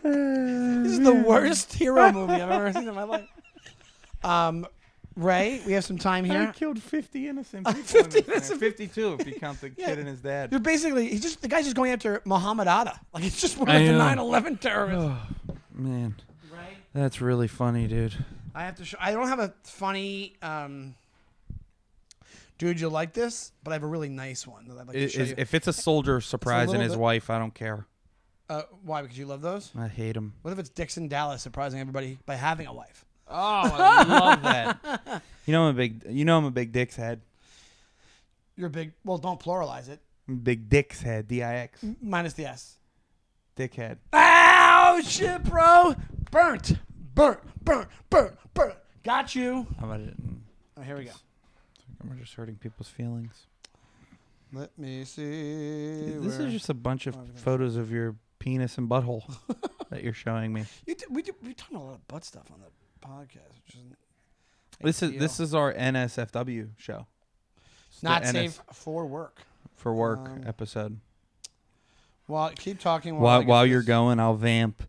This is the worst hero movie I've ever seen in my life. Ray, we have some time here. I killed 50 innocent people. 52 if you count the kid and his dad. You're basically, the guy's just going after Muhammad Atta. Like, it's just one of the 9/11 terrorists. Oh, man. Right? That's really funny, dude. I have to show. I don't have a funny. Dude, you'll like this, but I have a really nice one that I'd like to show you. If it's a soldier surprising his wife, I don't care. Why? Because you love those? I hate him. What if it's Dixon Dallas surprising everybody by having a wife? Oh, I love that. I'm a big dick's head. You're big. Well, don't pluralize it. Big dick's head. D-I-X. Minus the S. Dickhead. Ow, shit, bro. Burnt. Got you. How about it? Oh, here we go. We're just hurting people's feelings. Let me see. This is just a bunch of photos of your penis and butthole that you're showing me. We've done a lot of butt stuff on the podcast, which isn't. This is our NSFW show. It's Not the safe for work. For work episode. Well, keep talking while you're going. I'll vamp.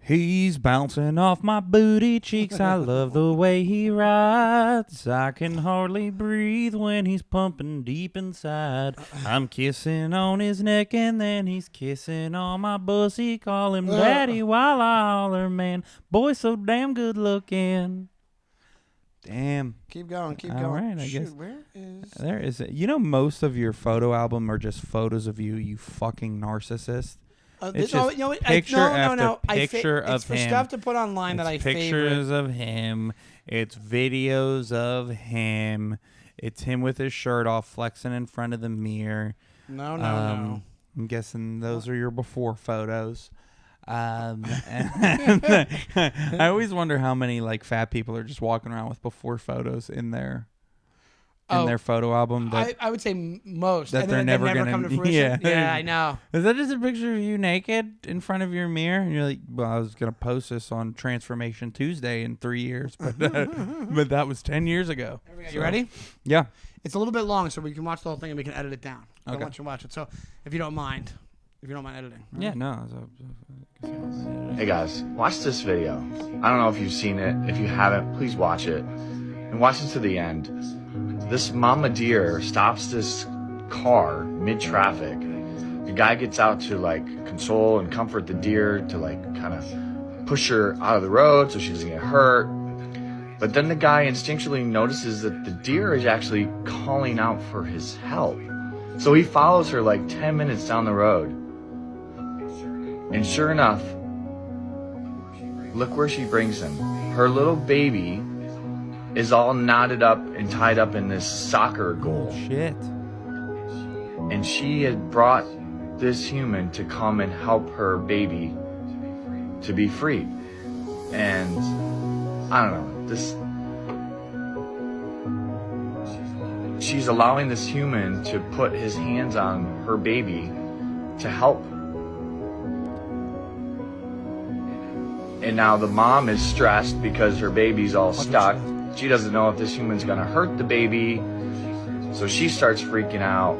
He's bouncing off my booty cheeks. I love the way he rides. I can hardly breathe when he's pumping deep inside. I'm kissing on his neck and then he's kissing on my pussy. Call him daddy while I holler, man. Boy, so damn good looking. Damn. Keep going. All right, I guess. Where is... There is it. Most of your photo album are just photos of you, you fucking narcissist. It's just picture after picture of it's for him. Stuff to put online that I favorite. Pictures of him. It's videos of him. It's him with his shirt off, flexing in front of the mirror. No. I'm guessing those are your before photos. And I always wonder how many fat people are just walking around with before photos in their photo album. I would say most. That they're never gonna come to fruition. Yeah, I know. Is that just a picture of you naked in front of your mirror? And you're like, well, I was gonna post this on Transformation Tuesday in 3 years, but but that was 10 years ago. You ready? Yeah. It's a little bit long, so we can watch the whole thing and we can edit it down. Okay. I want you to watch it. So if you don't mind, if you don't mind editing. Right? Yeah, no. Hey guys, watch this video. I don't know if you've seen it. If you haven't, please watch it. And watch it to the end. This mama deer stops this car mid-traffic. The guy gets out to like console and comfort the deer, to like kind of push her out of the road so she doesn't get hurt. But then the guy instinctually notices that the deer is actually calling out for his help. So he follows her like 10 minutes down the road. And sure enough, look where she brings him. Her little baby is all knotted up and tied up in this soccer goal. Shit. And she had brought this human to come and help her baby to be free. And I don't know, she's allowing this human to put his hands on her baby to help. And now the mom is stressed because her baby's all stuck. She doesn't know if this human's gonna hurt the baby. So she starts freaking out.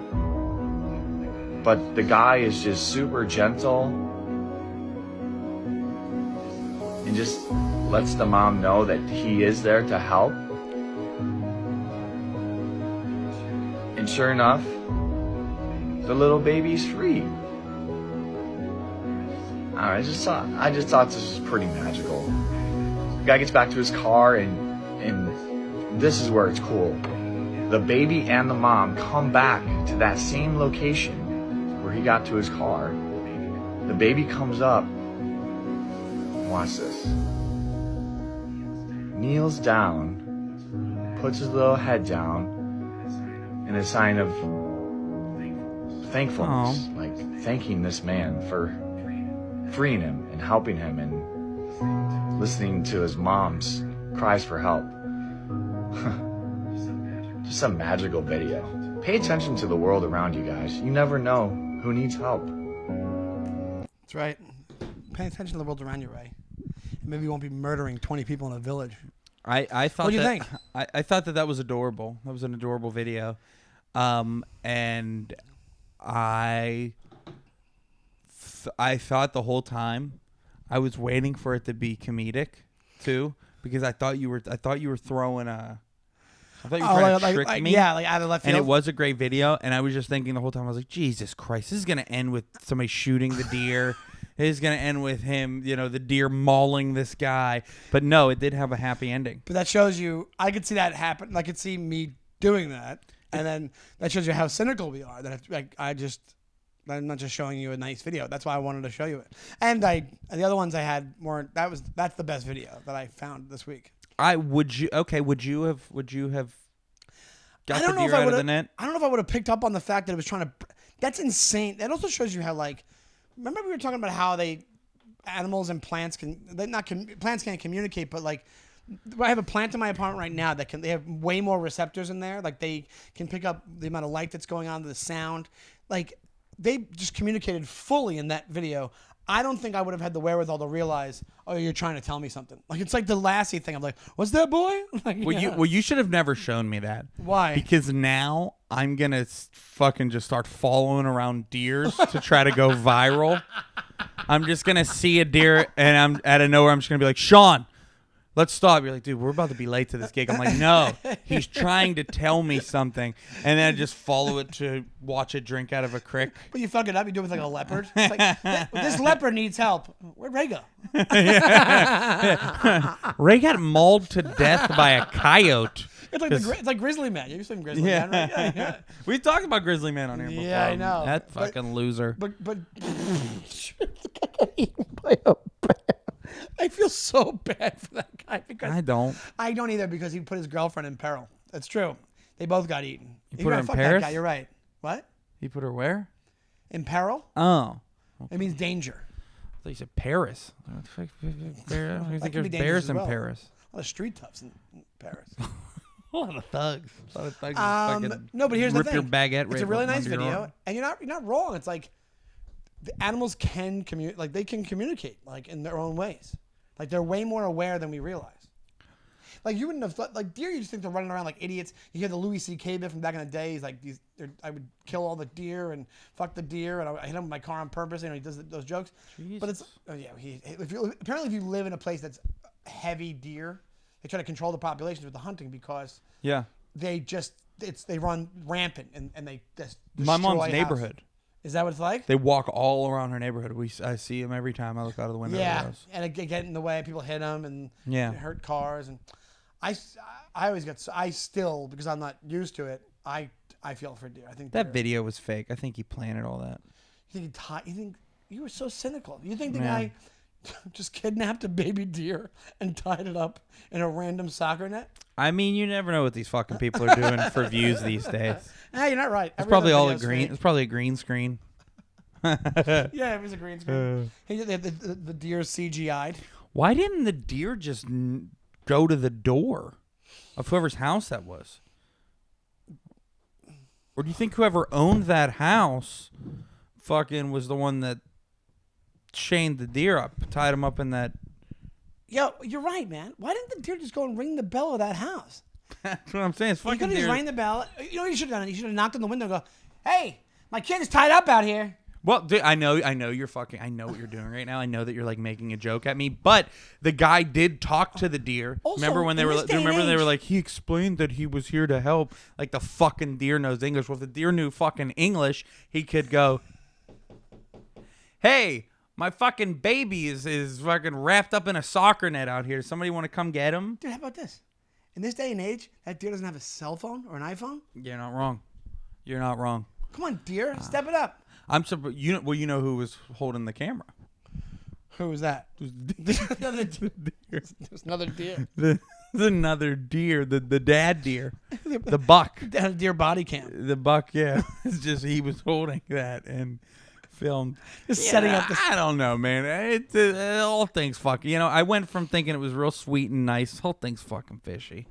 But the guy is just super gentle and just lets the mom know that he is there to help. And sure enough, the little baby's free. I just thought this was pretty magical. The guy gets back to his car and this is where it's cool. The baby and the mom come back to that same location where he got to his car. The baby comes up, watch this, kneels down, puts his little head down in a sign of thankfulness, like thanking this man for freeing him and helping him and listening to his mom's cries for help. Just a magical video. Pay attention to the world around you guys. You never know who needs help. That's right. Pay attention to the world around you, Ray. Maybe you won't be murdering 20 people in a village. I thought. What do you think? I thought that was adorable. That was an adorable video, and I thought the whole time I was waiting for it to be comedic too, because I thought you were throwing a. I thought you were trying to trick me. Yeah, like out of left field. And it was a great video, and I was just thinking the whole time, I was like, Jesus Christ, this is going to end with somebody shooting the deer. It is going to end with him, the deer mauling this guy. But no, it did have a happy ending. But that shows you, I could see that happen. I could see me doing that. And then that shows you how cynical we are. That I'm not just showing you a nice video. That's why I wanted to show you it. And the other ones I had more, that's the best video that I found this week. Would you have got the deer out of the net? I don't know if I would have picked up on the fact that it was trying to. That's insane. That also shows you how, like, remember we were talking about how animals and plants plants can't communicate, but like, I have a plant in my apartment right now that they have way more receptors in there. Like, they can pick up the amount of light that's going on, the sound. Like, they just communicated fully in that video. I don't think I would have had the wherewithal to realize, oh, you're trying to tell me something. Like, it's like the Lassie thing. I'm like, what's that, boy? Like, Well, you should have never shown me that. Why? Because now I'm going to fucking just start following around deers to try to go viral. I'm just going to see a deer, and I'm out of nowhere, I'm just going to be like, Sean, let's stop. You're like, dude, we're about to be late to this gig. I'm like, no, he's trying to tell me something. And then I just follow it to watch it drink out of a crick. But you fuck it up. You do it with like a leopard. It's like, this leopard needs help. Where'd Ray go? Ray got mauled to death by a coyote. It's like Grizzly Man. You've seen Grizzly Man, right? Yeah. We talked about Grizzly Man on here before. Yeah, I know. That fucking loser. But eaten by a bear. I feel so bad for that guy because I don't either, because he put his girlfriend in peril. That's true. They both got eaten. You put her in Paris? That guy. You're right. What? He put her where? In peril? Oh. It means danger. I thought you said Paris. What the fuck? I think there's bears in Paris. A lot of street toughs in Paris. A lot of thugs. No, but here's the thing. Rip your baguette. It's a really nice video, and you're not wrong. It's like the animals can communicate, like they can communicate, like in their own ways. Like they're way more aware than we realize. Like you wouldn't have thought, like deer. You just think they're running around like idiots. You hear the Louis C.K. bit from back in the day. He's like, I would kill all the deer and fuck the deer, and I hit him with my car on purpose. You know, he does those jokes. Jesus. But it's apparently if you live in a place that's heavy deer, they try to control the populations with the hunting because they run rampant and they just my mom's destroy neighborhood. houses. Is that what it's like? They walk all around her neighborhood. I see them every time I look out of the window. Yeah, of the house. and it get in the way. People hit them and hurt cars. And I always get. I still, because I'm not used to it. I feel for deer. I think that video was fake. I think he planted all that. You think you were so cynical? You think the guy just kidnapped a baby deer and tied it up in a random soccer net? I mean, you never know what these fucking people are doing for views these days. You're not right. It's probably all a green. It's probably a green screen. Yeah, it was a green screen. The deer CGI'd. Why didn't the deer just go to the door of whoever's house that was? Or do you think whoever owned that house fucking was the one that chained the deer up, tied him up in that? Yo, you're right, man. Why didn't the deer just go and ring the bell of that house? That's what I'm saying. It's You fucking could have deer. just rang the bell. You know what you should have done? You should have knocked on the window and go, "Hey, my kid is tied up out here." Well, dude, I know you're fucking. I know what you're doing right now. I know that you're like making a joke at me, but the guy did talk to the deer. Also, remember when they in were? this Do you day and remember they were age- like, he explained that he was here to help. Like the fucking deer knows English. Well, if the deer knew fucking English, he could go, "Hey, my fucking baby is fucking wrapped up in a soccer net out here. Does somebody want to come get him?" Dude, how about this? In this day and age, that deer doesn't have a cell phone or an iPhone. You're not wrong. You're not wrong. Come on, deer, step it up. I'm surprised. You know who was holding the camera? Who was that? Another deer. There's another deer. There's another deer, the dad deer, the buck, A deer body cam. the buck. Yeah, it's just he was holding that and filmed. Just setting up the. I don't know, man. It all things fucking. You know, I went from thinking it was real sweet and nice. This whole thing's fucking fishy.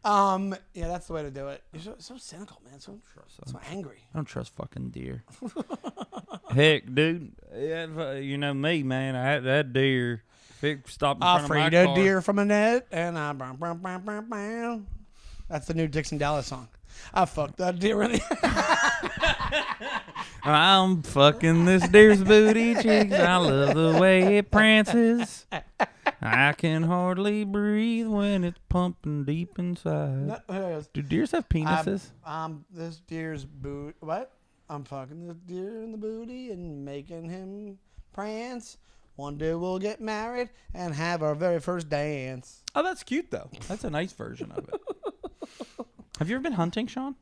Yeah, that's the way to do it. You're so cynical, man. So angry. I don't trust fucking deer. Heck, dude. You know me, man. That deer. If it stopped in front of my Freed a car, deer from a net, and that's the new Dixon Dallas song. I fucked that deer in the. I'm fucking this deer's booty cheeks. I love the way it prances. I can hardly breathe when it's pumping deep inside. Do deers have penises? This deer's boot. What? I'm fucking this deer in the booty and making him prance. One day we'll get married and have our very first dance. Oh, that's cute, though. That's a nice version of it. Have you ever been hunting, Sean?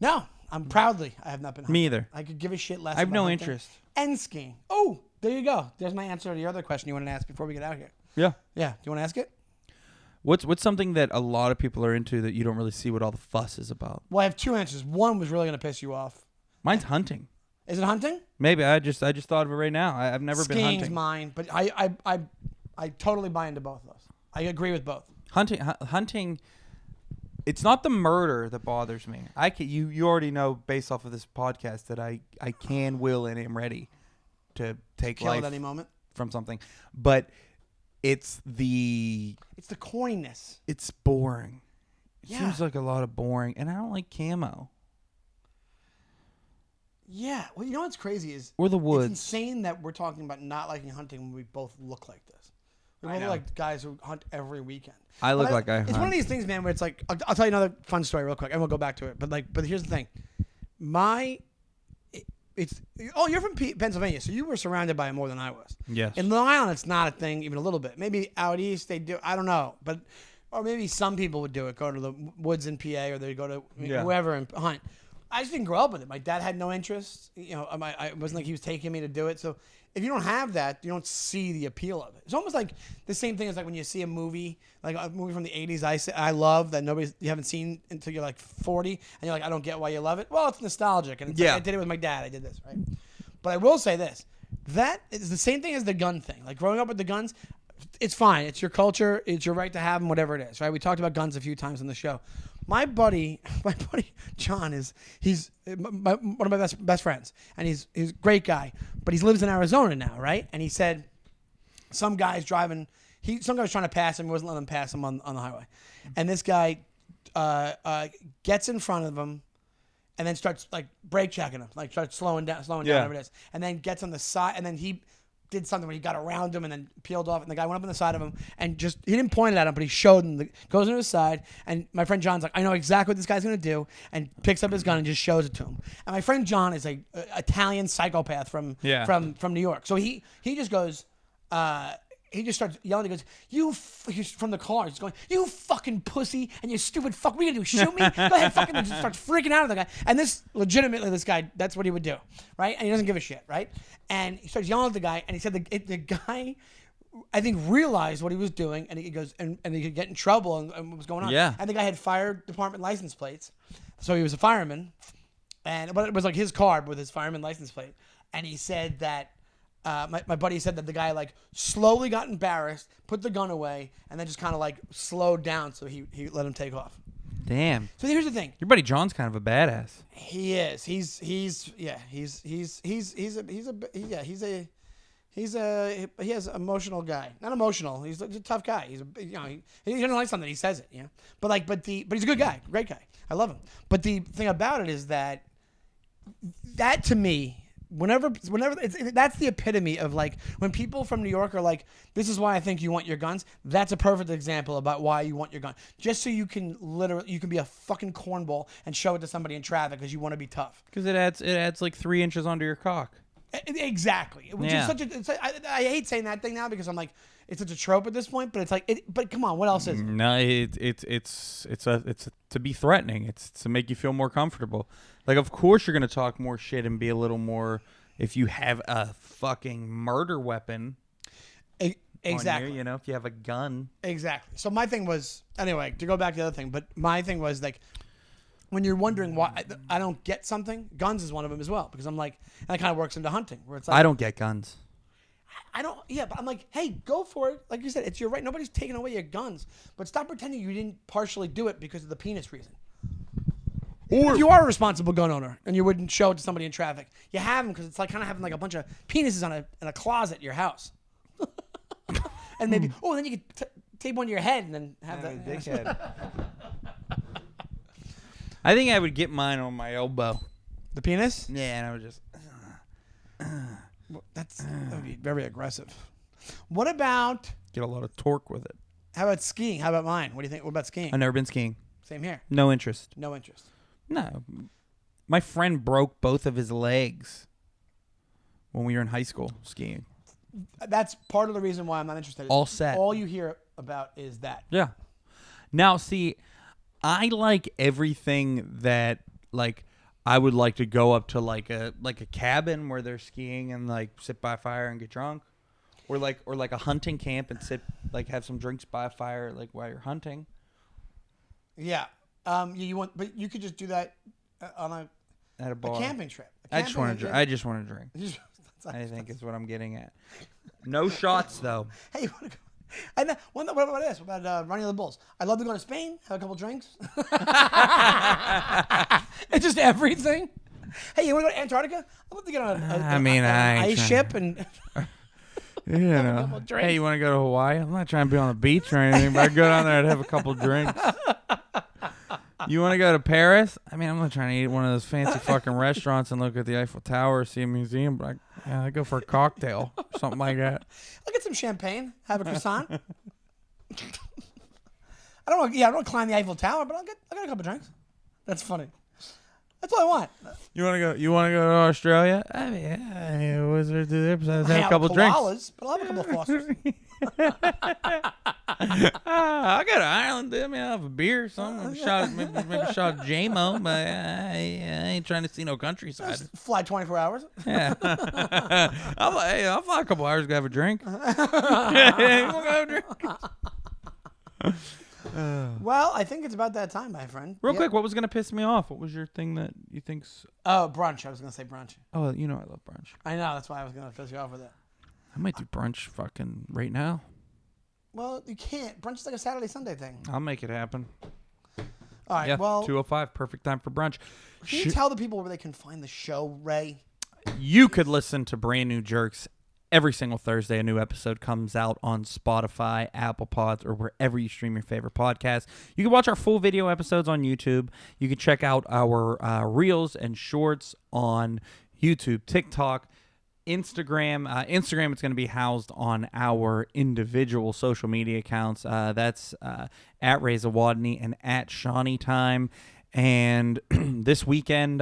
No, I'm proudly. I have not been hunting. Me either. I could give a shit less. I have about no hunting interest. And skiing. Oh, there you go. There's my answer to your other question you wanted to ask before we get out of here. Yeah. Yeah. Do you want to ask it? What's something that a lot of people are into that you don't really see what all the fuss is about? Well, I have two answers. One was really going to piss you off. Mine's hunting. Is it hunting? Maybe I just thought of it right now. I've never been Skiing's hunting. mine, but I totally buy into both of those. I agree with both. Hunting. It's not the murder that bothers me. You already know based off of this podcast that I can, will, and am ready to take Kill life at any moment. from something, but it's the corniness. It's boring. It Yeah. seems like a lot of boring, and I don't like camo Yeah. Well, you know what's crazy is or the it's woods. insane that we're talking about not liking hunting when we both look like this. We I both know. look like guys who hunt every weekend. I look But like I It's one hunt. of these things, man, where it's like I'll tell you another fun story real quick, and we'll go back to it. But here's the thing, you're from Pennsylvania, so you were surrounded by it more than I was. Yes. In Long Island, it's not a thing even a little bit. Maybe out east they do. I don't know, or maybe some people would do it. Go to the woods in PA, or they go to whoever and hunt. I just didn't grow up with it. My dad had no interest. You know, it wasn't like he was taking me to do it. So if you don't have that, you don't see the appeal of it. It's almost like the same thing as like when you see a movie, like a movie from the 80s I love that you haven't seen until you're like 40, and you're like, I don't get why you love it. Well, it's nostalgic, and it's like, I did it with my dad. I did this, right? But I will say this. That is the same thing as the gun thing. Like growing up with the guns, it's fine. It's your culture. It's your right to have them, whatever it is, right? We talked about guns a few times on the show. My buddy John he's one of my best friends, and he's a great guy, but he lives in Arizona now, right? And he said some guy's driving some guy was trying to pass him, wasn't letting him pass him on the highway, and this guy gets in front of him, and then starts like brake checking him, like starts slowing down, whatever it is, and then gets on the side, and then he did something where he got around him and then peeled off, and the guy went up on the side of him and he didn't point it at him, but he showed him, goes into his side, and my friend John's like, I know exactly what this guy's going to do, and picks up his gun and just shows it to him. And my friend John is a Italian psychopath from New York. So he just goes, he just starts yelling. He goes, he's from the car. He's going, you fucking pussy and you stupid fuck. What are you going to do, shoot me? Go ahead, fucking. And just starts freaking out at the guy. And this guy, that's what he would do, right? And he doesn't give a shit, right? And he starts yelling at the guy. And he said the guy, I think, realized what he was doing. And he goes, and he could get in trouble and what was going on. Yeah. And the guy had fire department license plates. So he was a fireman. But it was like his card with his fireman license plate. And he said that, my buddy said that the guy like slowly got embarrassed, put the gun away, and then just kind of like slowed down, so he let him take off. Damn. So here's the thing. Your buddy John's kind of a badass. He is. He has emotional guy. Not emotional. He's a tough guy. He doesn't like something, he says it. Yeah. But he's a good guy, great guy. I love him. But the thing about it is that to me. Whenever that's the epitome of like when people from New York are like, this is why I think you want your guns. That's a perfect example about why you want your gun. Just so you can be a fucking cornball and show it to somebody in traffic because you want to be tough. Because it adds like 3 inches under your cock. Exactly. Which is I hate saying that thing now because I'm like, it's such a trope at this point. But it's like, but come on, what else is it? No, it's to be threatening. It's to make you feel more comfortable. Like, of course you're gonna talk more shit and be a little more if you have a fucking murder weapon. Exactly. On you, if you have a gun. Exactly. So my thing was, anyway, to go back to the other thing, but my thing was like, when you're wondering why I don't get something, guns is one of them as well, because I'm like, and that kind of works into hunting, where it's like, I don't get guns. I don't, yeah, but I'm like, hey, go for it. Like you said, it's your right. Nobody's taking away your guns, but stop pretending you didn't partially do it because of the penis reason. Or if you are a responsible gun owner and you wouldn't show it to somebody in traffic, you have them because it's like kind of having like a bunch of penises in a closet at your house. And maybe, then you could tape one to your head and then have that. Dickhead. I think I would get mine on my elbow. The penis? Yeah, and I would just. Well, that would be very aggressive. What about? Get a lot of torque with it. How about skiing? How about mine? What do you think? What about skiing? I've never been skiing. Same here. No interest. No interest. No. My friend broke both of his legs when we were in high school skiing. That's part of the reason why I'm not interested. All set. All you hear about is that. Yeah. Now, see, I like everything that, like, I would like to go up to like a cabin where they're skiing and like sit by a fire and get drunk, or like a hunting camp and sit like have some drinks by a fire like while you're hunting. Yeah. But you could just do that on At a bar. a camping trip. I just want to drink. I think is what I'm getting at. No shots though. Hey, you want to go? And what about this? What about running the bulls? I'd love to go to Spain, have a couple drinks. It's just everything. Hey, you want to go to Antarctica? I'd love to get on an ice ship and. Hey, you want to go to Hawaii? I'm not trying to be on the beach or anything, but I'd go down there and have a couple drinks. You want to go to Paris? I mean, I'm not trying to eat one of those fancy fucking restaurants and look at the Eiffel Tower or see a museum, but I'd go for a cocktail, something like that. I'll get some champagne, have a croissant. I don't want to climb the Eiffel Tower, but I'll get a couple drinks. That's funny. That's all I want. You want to go? You want to go to Australia? I mean, what's there to do there besides have a couple drinks? But I'll have a couple of Fosters. I'll go to Ireland. I mean, I'll have a beer or something. Maybe a shot of J-Mo, but I ain't trying to see no countryside. Just fly 24 hours. Yeah. I'll fly a couple hours to have a drink. You want to have a drink? Well, I think it's about that time, my friend. Real quick, what was going to piss me off? What was your thing that you think's... Oh, brunch. I was going to say brunch. Oh, you know I love brunch. I know. That's why I was going to piss you off with it. I might do brunch fucking right now. Well, you can't. Brunch is like a Saturday, Sunday thing. I'll make it happen. All right, yeah, well... 2:05, perfect time for brunch. Can you tell the people where they can find the show, Ray? You could listen to Brand New Jerks every single Thursday, a new episode comes out on Spotify, Apple Pods, or wherever you stream your favorite podcast. You can watch our full video episodes on YouTube. You can check out our reels and shorts on YouTube, TikTok, Instagram. Instagram, it's going to be housed on our individual social media accounts. That's at Zawodni and at Shawnee Time. And this weekend,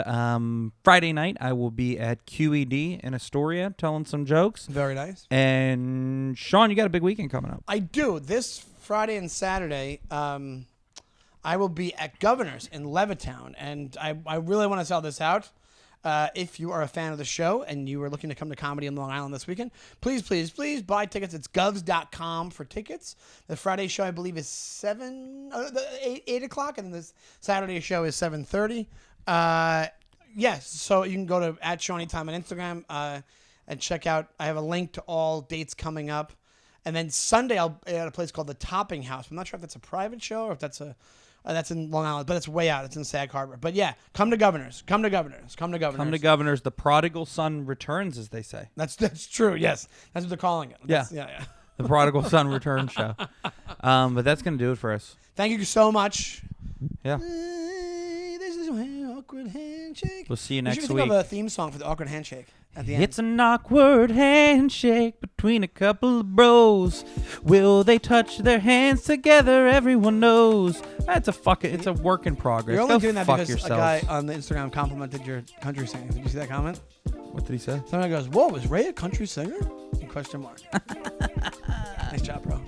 Friday night, I will be at QED in Astoria telling some jokes. Very nice. And Sean, you got a big weekend coming up. I do. This Friday and Saturday, I will be at Governor's in Levittown, and I really want to sell this out. If you are a fan of the show and you are looking to come to comedy in Long Island this weekend, please buy tickets. It's govs.com for tickets. The Friday show, I believe, is 8 o'clock, and this Saturday show is 7:30. Yes, so you can go to at Shawnee Time on Instagram and check out. I have a link to all dates coming up. And then Sunday, I'll be at a place called the Topping House. I'm not sure if that's a private show or if that's in Long Island, but it's way out. It's in Sag Harbor. But yeah, come to Governor's. Come to Governor's. Come to Governor's. The prodigal son returns, as they say. That's true. Yes, that's what they're calling it. Yeah. The prodigal son return show. But that's gonna do it for us. Thank you so much. Yeah. This is an awkward handshake. We'll see you next week. week. We should think of a theme song for the awkward handshake at the end. It's an awkward handshake between a couple of bros. Will they touch their hands together? Everyone knows. It's a work in progress. You're only doing that because yourselves. a guy on the Instagram complimented your country singing. Did you see that comment? What did he say? Somebody goes, "Whoa, was Ray a country singer?" ? Nice job, bro.